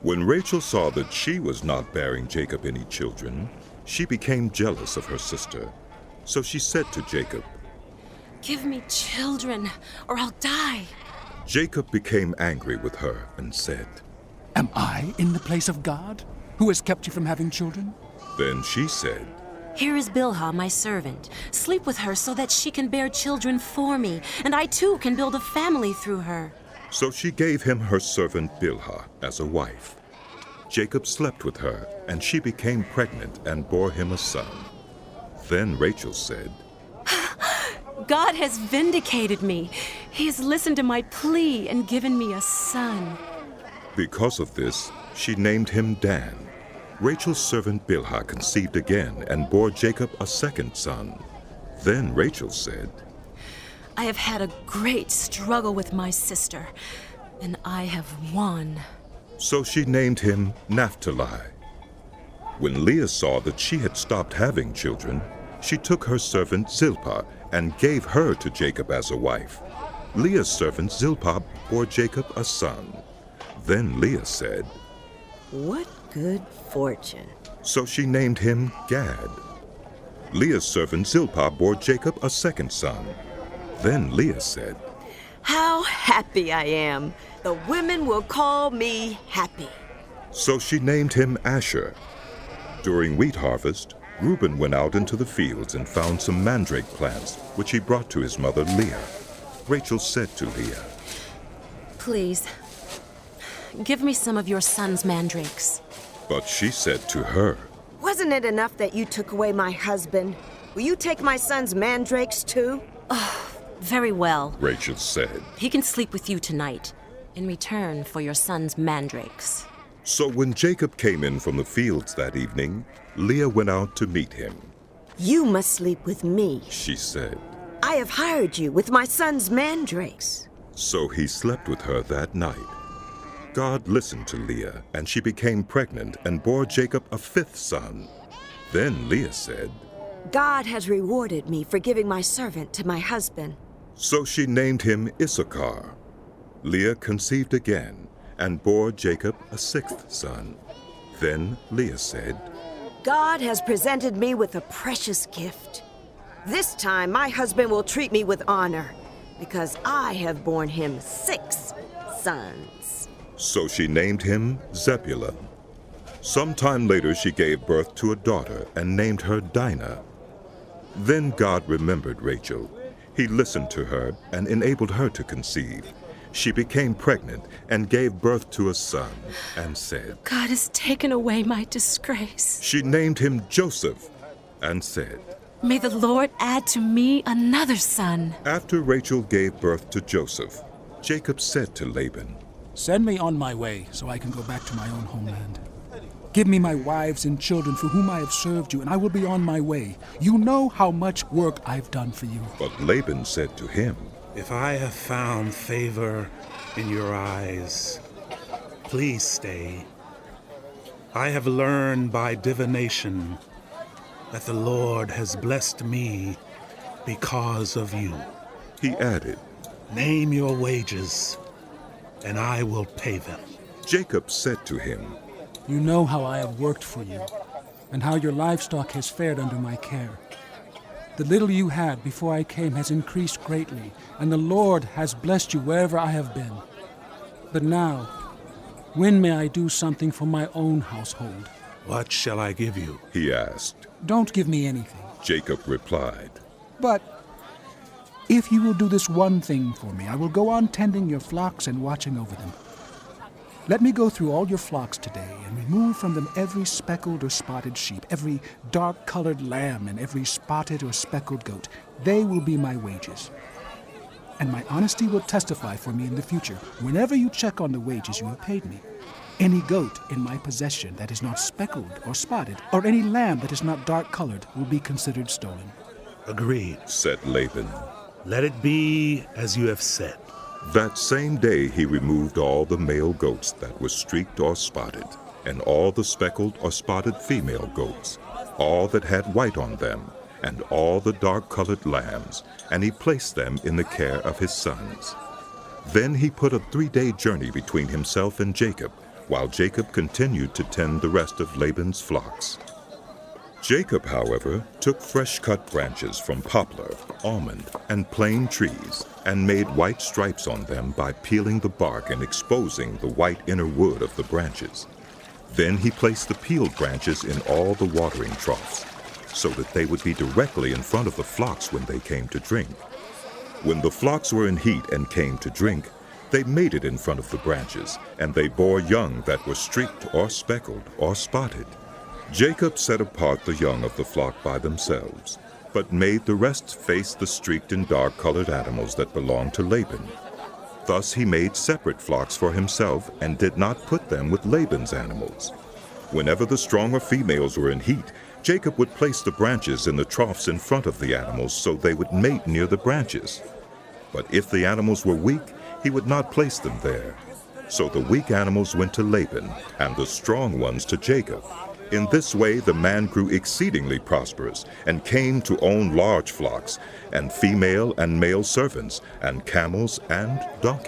When Rachel saw that she was not bearing Jacob any children, she became jealous of her sister. So she said to Jacob, "Give me children, or I'll die." Jacob became angry with her and said, "Am I in the place of God, who has kept you from having children?" Then she said, "Here is Bilhah, my servant. Sleep with her so that she can bear children for me, and I too can build a family through her." So she gave him her servant Bilhah as a wife. Jacob slept with her, and she became pregnant and bore him a son. Then Rachel said, "God has vindicated me. He has listened to my plea and given me a son." Because of this, she named him Dan. Rachel's servant Bilhah conceived again and bore Jacob a second son. Then Rachel said, "I have had a great struggle with my sister, and I have won." So she named him Naphtali. When Leah saw that she had stopped having children, she took her servant Zilpah and gave her to Jacob as a wife. Leah's servant Zilpah bore Jacob a son. Then Leah said, "What good fortune." So she named him Gad. Leah's servant Zilpah bore Jacob a second son. Then Leah said, "How happy I am. The women will call me happy." So she named him Asher. During wheat harvest, Reuben went out into the fields and found some mandrake plants, which he brought to his mother Leah. Rachel said to Leah, "Please, give me some of your son's mandrakes." But she said to her, "Wasn't it enough that you took away my husband? Will you take my son's mandrakes too?" "Very well. Rachel said. He can sleep with you tonight, in return for your son's mandrakes." So when Jacob came in from the fields that evening, Leah went out to meet him. "You must sleep with me. She said. I have hired you with my son's mandrakes." So he slept with her that night. God listened to Leah, and she became pregnant and bore Jacob a fifth son. Then Leah said, "God has rewarded me for giving my servant to my husband." So she named him Issachar. Leah conceived again and bore Jacob a sixth son. Then Leah said, "God has presented me with a precious gift. This time my husband will treat me with honor, because I have borne him 6 sons." So she named him Zebulun. Sometime later she gave birth to a daughter and named her Dinah. Then God remembered Rachel. He listened to her and enabled her to conceive. She became pregnant and gave birth to a son and said, "God has taken away my disgrace." She named him Joseph and said, "May the Lord add to me another son." After Rachel gave birth to Joseph, Jacob said to Laban, "Send me on my way so I can go back to my own homeland. Give me my wives and children for whom I have served you, and I will be on my way. You know how much work I've done for you." But Laban said to him, If I have found favor in your eyes, please stay. I have learned by divination that the Lord has blessed me because of you. He added, Name your wages, and I will pay them. Jacob said to him, You know how I have worked for you, and how your livestock has fared under my care. The little you had before I came has increased greatly, and the Lord has blessed you wherever I have been. But now, when may I do something for my own household? What shall I give you? He asked. Don't give me anything. Jacob replied, But if you will do this one thing for me, I will go on tending your flocks and watching over them. Let me go through all your flocks today and remove from them every speckled or spotted sheep, every dark-colored lamb, and every spotted or speckled goat. They will be my wages. And my honesty will testify for me in the future. Whenever you check on the wages you have paid me, any goat in my possession that is not speckled or spotted, or any lamb that is not dark-colored, will be considered stolen." Agreed, said Laban. Let it be as you have said. That same day he removed all the male goats that were streaked or spotted, and all the speckled or spotted female goats, all that had white on them, and all the dark-colored lambs, and he placed them in the care of his sons. Then he put a 3-day journey between himself and Jacob, while Jacob continued to tend the rest of Laban's flocks. Jacob, however, took fresh-cut branches from poplar, almond, and plane trees and made white stripes on them by peeling the bark and exposing the white inner wood of the branches. Then he placed the peeled branches in all the watering troughs, so that they would be directly in front of the flocks when they came to drink. When the flocks were in heat and came to drink, they mated in front of the branches, and they bore young that were streaked or speckled or spotted. Jacob set apart the young of the flock by themselves, but made the rest face the streaked and dark-colored animals that belonged to Laban. Thus he made separate flocks for himself and did not put them with Laban's animals. Whenever the stronger females were in heat, Jacob would place the branches in the troughs in front of the animals so they would mate near the branches. But if the animals were weak, he would not place them there. So the weak animals went to Laban, and the strong ones to Jacob. In this way the man grew exceedingly prosperous, and came to own large flocks, and female and male servants, and camels and donkeys.